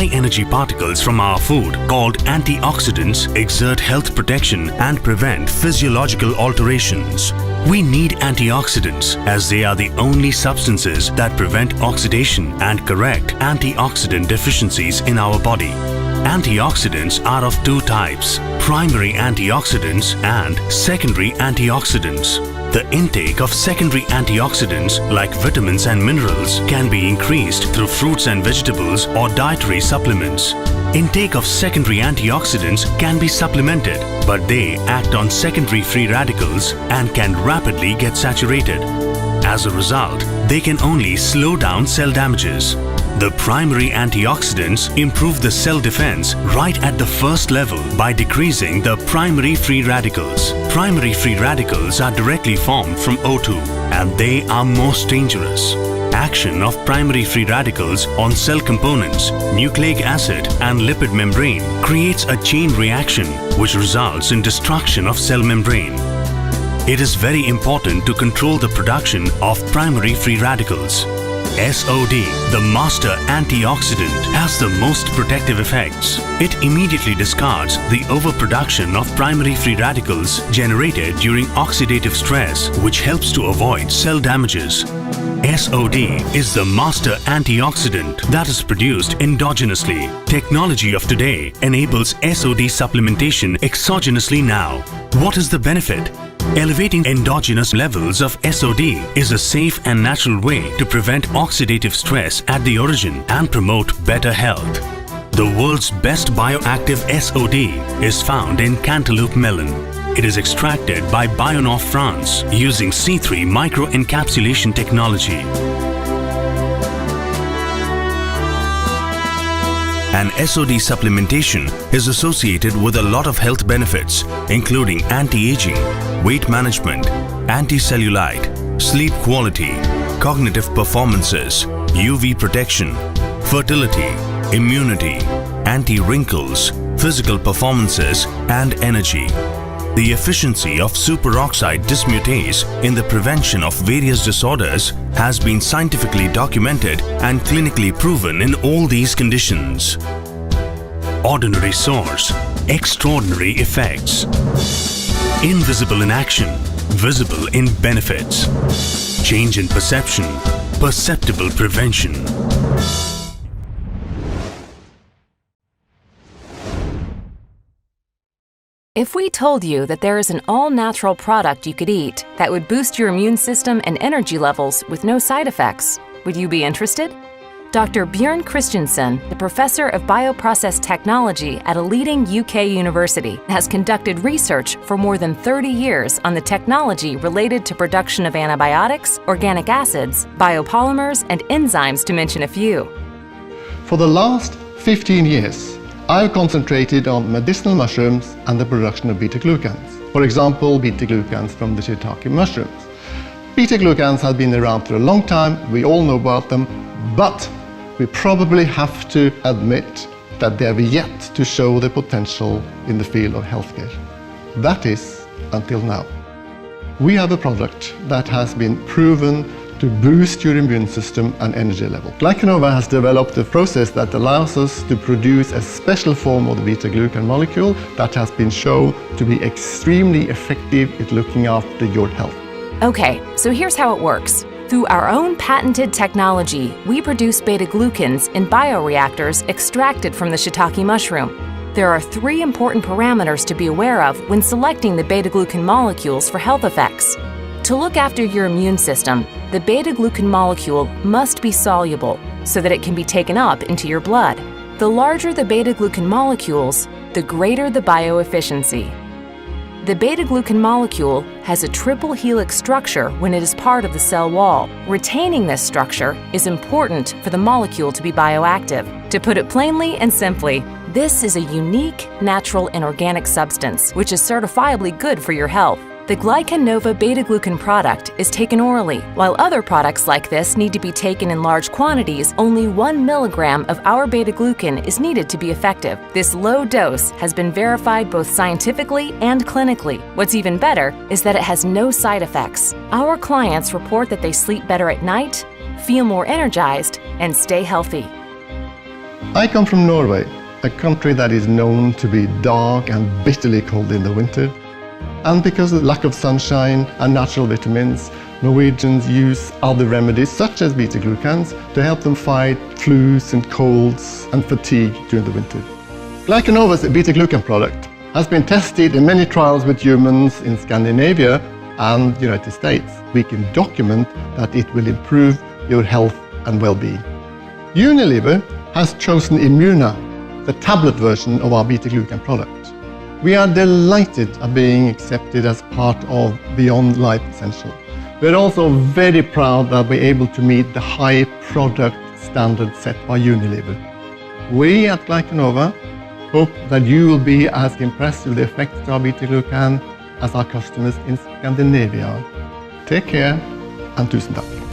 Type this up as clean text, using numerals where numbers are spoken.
high-energy particles from our food, called antioxidants, exert health protection and prevent physiological alterations. We need antioxidants as they are the only substances that prevent oxidation and correct antioxidant deficiencies in our body. Antioxidants are of two types: primary antioxidants and secondary antioxidants. The intake of secondary antioxidants like vitamins and minerals can be increased through fruits and vegetables or dietary supplements. Intake of secondary antioxidants can be supplemented, but they act on secondary free radicals and can rapidly get saturated. As a result, they can only slow down cell damages. The primary antioxidants improve the cell defense right at the first level by decreasing the primary free radicals. Primary free radicals are directly formed from O2 and they are most dangerous. Action of primary free radicals on cell components, nucleic acid and lipid membrane creates a chain reaction which results in destruction of cell membrane. It is very important to control the production of primary free radicals. SOD, the master antioxidant, has the most protective effects. It immediately discards the overproduction of primary free radicals generated during oxidative stress, which helps to avoid cell damages. SOD is the master antioxidant that is produced endogenously. Technology of today enables SOD supplementation exogenously now. What is the benefit? Elevating endogenous levels of SOD is a safe and natural way to prevent oxidative stress at the origin and promote better health. The world's best bioactive SOD is found in cantaloupe melon. It is extracted by Beyonde, France, using C3 microencapsulation technology. And SOD supplementation is associated with a lot of health benefits, including anti-aging, weight management, anti-cellulite, sleep quality, cognitive performances, UV protection, fertility, immunity, anti-wrinkles, physical performances, and energy. The efficiency of superoxide dismutase in the prevention of various disorders has been scientifically documented and clinically proven in all these conditions. Ordinary source, extraordinary effects. Invisible in action, visible in benefits. Change in perception, perceptible prevention. If we told you that there is an all-natural product you could eat that would boost your immune system and energy levels with no side effects, would you be interested? Dr. Bjørn Christensen, the professor of bioprocess technology at a leading UK university, has conducted research for more than 30 years on the technology related to production of antibiotics, organic acids, biopolymers, and enzymes, to mention a few. For the last 15 years, I've concentrated on medicinal mushrooms and the production of beta-glucans. For example, beta-glucans from the shiitake mushrooms. Beta-glucans have been around for a long time, we all know about them, but we probably have to admit that they have yet to show the potential in the field of healthcare. That is, until now. We have a product that has been proven to boost your immune system and energy level. Glycanova has developed a process that allows us to produce a special form of the beta-glucan molecule that has been shown to be extremely effective at looking after your health. Okay, so here's how it works. Through our own patented technology, we produce beta-glucans in bioreactors extracted from the shiitake mushroom. There are 3 important parameters to be aware of when selecting the beta-glucan molecules for health effects. To look after your immune system, the beta-glucan molecule must be soluble so that it can be taken up into your blood. The larger the beta-glucan molecules, the greater the bioefficiency. The beta-glucan molecule has a triple helix structure when it is part of the cell wall. Retaining this structure is important for the molecule to be bioactive. To put it plainly and simply, this is a unique, natural, and organic substance which is certifiably good for your health. The Glycanova beta-glucan product is taken orally. While other products like this need to be taken in large quantities, only 1 milligram of our beta-glucan is needed to be effective. This low dose has been verified both scientifically and clinically. What's even better is that it has no side effects. Our clients report that they sleep better at night, feel more energized, and stay healthy. I come from Norway, a country that is known to be dark and bitterly cold in the winter. And because of the lack of sunshine and natural vitamins, Norwegians use other remedies such as beta-glucans to help them fight flus and colds and fatigue during the winter. Glycanova's beta-glucan product has been tested in many trials with humans in Scandinavia and the United States. We can document that it will improve your health and well-being. Unilever has chosen Immuna, the tablet version of our beta-glucan product. We are delighted at being accepted as part of Beyonde Life Essential. We're also very proud that we're able to meet the high product standard set by Unilever. We at Glycanova hope that you will be as impressed with the effects of our beta-glucan as our customers in Scandinavia are. Take care and tusen takk.